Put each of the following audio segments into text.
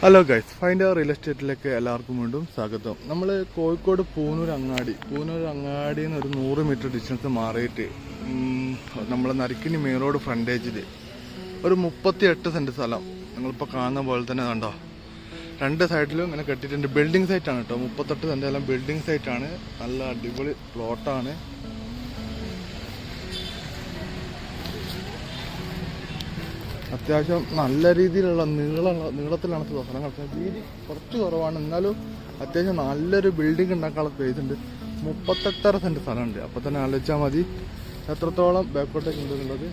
Hello guys, find അവർ real എസ്റ്റേറ്റിലേക്ക് എല്ലാവർക്കും വീണ്ടും സ്വാഗതം. നമ്മൾ കോഴിക്കോട് പൂനൂർ അങ്ങാടിയിൽ നിന്ന് ഒരു 100 മീറ്റർ ഡിസ്റ്റൻസ് മാറിയിട്ട് നമ്മൾ നരിക്കിനി മെയിൻ റോഡ് ഫ്രണ്ടേജിൽ ഒരു 38 സെൻറ്റ് സ്ഥലം നിങ്ങളിപ്പോൾ കാണുന്ന പോലെ തന്നെ കണ്ടോ. രണ്ട് സൈഡിലും ഇങ്ങനെ കെട്ടിയിട്ടുണ്ട്. ബിൽഡിംഗ് സൈറ്റാണ് കേട്ടോ. 38 സെൻറ്റ് എല്ലാം ബിൽഡിംഗ് സൈറ്റാണ്. നല്ല അടിപൊളി പ്ലോട്ടാണ്. അത്യാവശ്യം നല്ല രീതിയിലുള്ള നീളത്തിലാണ് സ്ഥലം കിടക്കുന്നത്. വീതി കുറച്ച് കുറവാണ്, എന്നാലും അത്യാവശ്യം നല്ലൊരു ബിൽഡിംഗ് ഉണ്ടാക്കാനുള്ള സ്പേസ് ഉണ്ട്. 38 സെൻറ്റ് സ്ഥലമുണ്ട്. അപ്പോൾ തന്നെ ആലോചിച്ചാൽ മതി എത്രത്തോളം ബാക്കോട്ടേക്ക് ഉണ്ടെന്നുള്ളത്.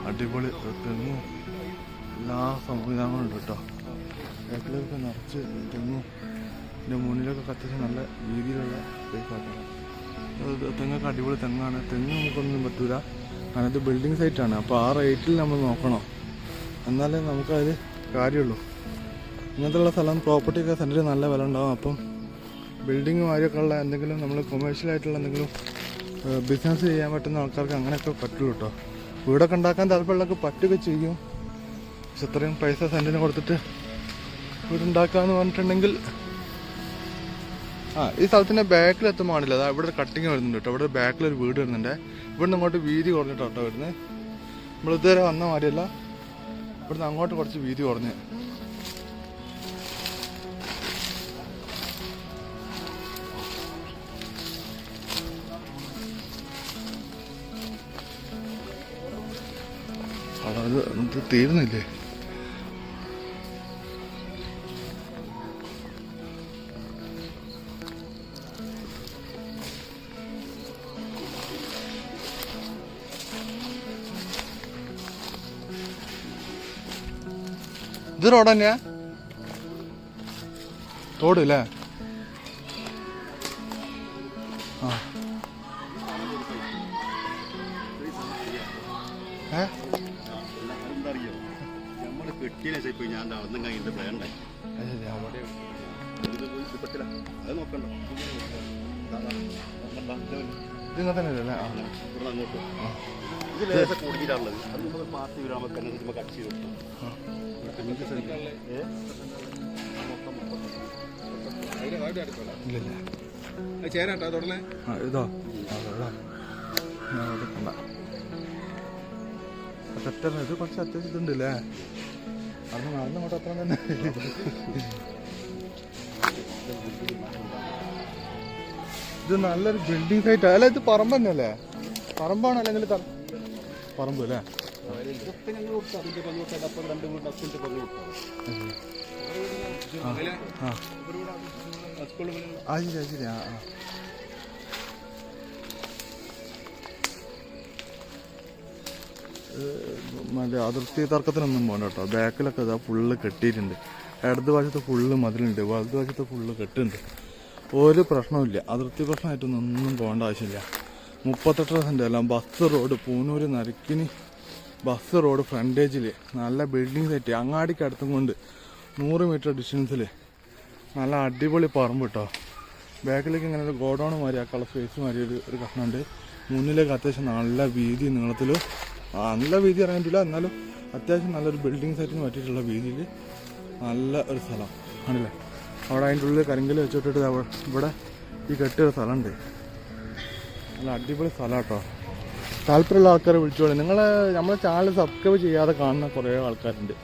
അടിപൊളി തെങ്ങും എല്ലാ സംവിധാനങ്ങളും ഉണ്ട് കേട്ടോ. ബാക്കിലൊക്കെ നിറച്ച് തെങ്ങും ഇതിൻ്റെ മുന്നിലൊക്കെ അത്യാവശ്യം നല്ല രീതിയിലുള്ള സ്പേസാണ്. തെങ്ങൊക്കെ അടിപൊളി തെങ്ങാണ്. തെങ്ങ് നമുക്കൊന്നും പറ്റൂല, അങ്ങനത്തെ ബിൽഡിംഗ് സൈറ്റാണ്. അപ്പോൾ ആ റേറ്റിൽ നമ്മൾ നോക്കണം, എന്നാലേ നമുക്കതിൽ കാര്യമുള്ളൂ. ഇങ്ങനത്തെയുള്ള സ്ഥലം പ്രോപ്പർട്ടിയൊക്കെ സെൻറ്ററിൽ നല്ല വില ഉണ്ടാകും. അപ്പം ബിൽഡിങ് മാതിരിയൊക്കെ ഉള്ള എന്തെങ്കിലും നമ്മൾ കൊമേഴ്ഷ്യലായിട്ടുള്ള എന്തെങ്കിലും ബിസിനസ് ചെയ്യാൻ പറ്റുന്ന ആൾക്കാർക്ക് അങ്ങനെയൊക്കെ പറ്റുള്ളൂ കേട്ടോ. വീടൊക്കെ ഉണ്ടാക്കാൻ താല്പര്യമുള്ളവർക്ക് പറ്റുകയൊക്കെ ചെയ്യും. പക്ഷെ അത്രയും പൈസ സെൻറ്റിന് കൊടുത്തിട്ട് വീടുണ്ടാക്കാമെന്ന് പറഞ്ഞിട്ടുണ്ടെങ്കിൽ ഈ സ്ഥലത്തിൻ്റെ ബാക്കിൽ എത്തുമ്പോൾ കാണില്ല. അതാ ഇവിടെ ഒരു കട്ടിങ് വരുന്നുണ്ട് കേട്ടോ. ഇവിടെ ബാക്കിലൊരു വീട് വരുന്നുണ്ട്. ഇവിടുന്ന് അങ്ങോട്ട് വീതി കുറഞ്ഞിട്ടോ വരുന്നത്. നമ്മൾ ഇതുവരെ വന്ന മാതിരിയല്ല, ഇവിടുന്ന് അങ്ങോട്ട് കുറച്ച് വീതി കുറഞ്ഞ്. അത് തീരുന്നില്ലേ? ഇത് റോഡ് തന്നെയാ? തോട് അല്ലേ? ഇതിങ്ങനെ തന്നെ അല്ലേ? ഇതോ ഇത് കുറച്ച് അത്യാവശ്യം ഇതുണ്ടല്ലേ? അത് നടന്നങ്ങോട്ട് അത്ര തന്നെ. ഇത് നല്ലൊരു ബിൽഡിംഗ് സൈറ്റ് അല്ല? ഇത് പറമ്പ് തന്നെയല്ലേ? പറമ്പാണ് അല്ലെങ്കിൽ പറമ്പ് അല്ലേ? ശരി. മറ്റേ അതിർത്തി തർക്കത്തിനൊന്നും പോകണ്ട കേട്ടോ. ബാക്കിലൊക്കെ ഇതാ ഫുള്ള് കെട്ടിയിട്ടുണ്ട്. ഇടത് വശത്ത് ഫുള്ള് മതിലുണ്ട്, വലത് വശത്ത് ഫുള്ള് കെട്ടുണ്ട്. ഒരു പ്രശ്നമില്ല. അതിർത്തി പ്രശ്നമായിട്ടൊന്നും പോകേണ്ട ആവശ്യമില്ല. 38 സെൻറ്റ് എല്ലാം bus road, Poonoor Narikkuni bus road ഫ്രണ്ടേജിൽ നല്ല ബിൽഡിംഗ് സൈറ്റ്. അങ്ങാടിക്ക് അടുത്തും കൊണ്ട് 100 മീറ്റർ ഡിസ്റ്റൻസിൽ നല്ല അടിപൊളി പറമ്പ് കേട്ടോ. ബാക്കിലേക്ക് ഇങ്ങനെ ഒരു ഗോഡൗൺ മാതിരി ആക്കാനുള്ള സ്പേസ് മാതിരി ഒരു കഷ്ണമുണ്ട്. മുന്നിലേക്ക് അത്യാവശ്യം നല്ല വീതി നീളത്തിൽ, നല്ല വീതി ഇറങ്ങിയിട്ടില്ല, എന്നാലും അത്യാവശ്യം നല്ലൊരു ബിൽഡിംഗ് സൈറ്റിന് പറ്റിയിട്ടുള്ള വീതിയിൽ നല്ല ഒരു സ്ഥലം ആണല്ലേ. അവിടെ അതിൻ്റെ ഉള്ളിൽ കരിങ്കല് വെച്ചിട്ടിട്ട് ഇവിടെ ഈ കെട്ടിയൊരു സ്ഥലമുണ്ട്. നല്ല അടിപൊളി സ്ഥലം കേട്ടോ. താല്പര്യമുള്ള ആൾക്കാരെ വിളിച്ചോളൂ. നമ്മളെ ചാനൽ സബ്സ്ക്രൈബ് ചെയ്യാതെ കാണുന്ന കുറേ ആൾക്കാരുണ്ട്.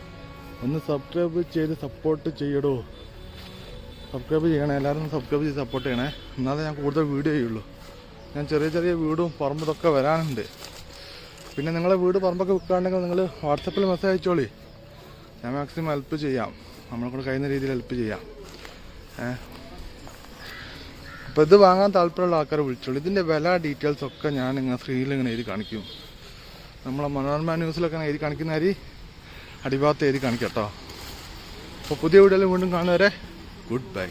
ഒന്ന് സബ്സ്ക്രൈബ് ചെയ്ത് സപ്പോർട്ട് ചെയ്യടോ. സബ്സ്ക്രൈബ് ചെയ്യണേ, എല്ലാവരും ഒന്ന് സബ്സ്ക്രൈബ് ചെയ്ത് സപ്പോർട്ട് ചെയ്യണേ, എന്നാലേ ഞാൻ കൂടുതൽ വീഡിയോ ചെയ്യുള്ളൂ. ഞാൻ ചെറിയ വീടും പറമ്പും ഇതൊക്കെ വരാനുണ്ട്. പിന്നെ നിങ്ങളെ വീട് പറമ്പൊക്കെ വിൽക്കാണ്ടെങ്കിൽ നിങ്ങൾ വാട്സപ്പിൽ മെസ്സേജ് അയച്ചോളി. ഞാൻ മാക്സിമം ഹെൽപ്പ് ചെയ്യാം, നമ്മളെ കൂടെ കഴിയുന്ന രീതിയിൽ ഹെൽപ്പ് ചെയ്യാം. അപ്പോൾ ഇത് വാങ്ങാൻ താല്പര്യമുള്ള ആൾക്കാരെ വിളിച്ചോളൂ. ഇതിൻ്റെ വില ഡീറ്റെയിൽസ് ഒക്കെ ഞാൻ ഇങ്ങനെ സ്ക്രീനിൽ ഇങ്ങനെ എഴുതി കാണിക്കും. നമ്മളെ മനോരമ ന്യൂസിലൊക്കെ എഴുതി കാണിക്കുന്ന അരി അടിഭാഗത്ത് എഴുതി കാണിക്കാം കേട്ടോ. അപ്പോൾ പുതിയ വീഡിയോയിൽ വീണ്ടും കാണുന്നവരെ ഗുഡ് ബൈ.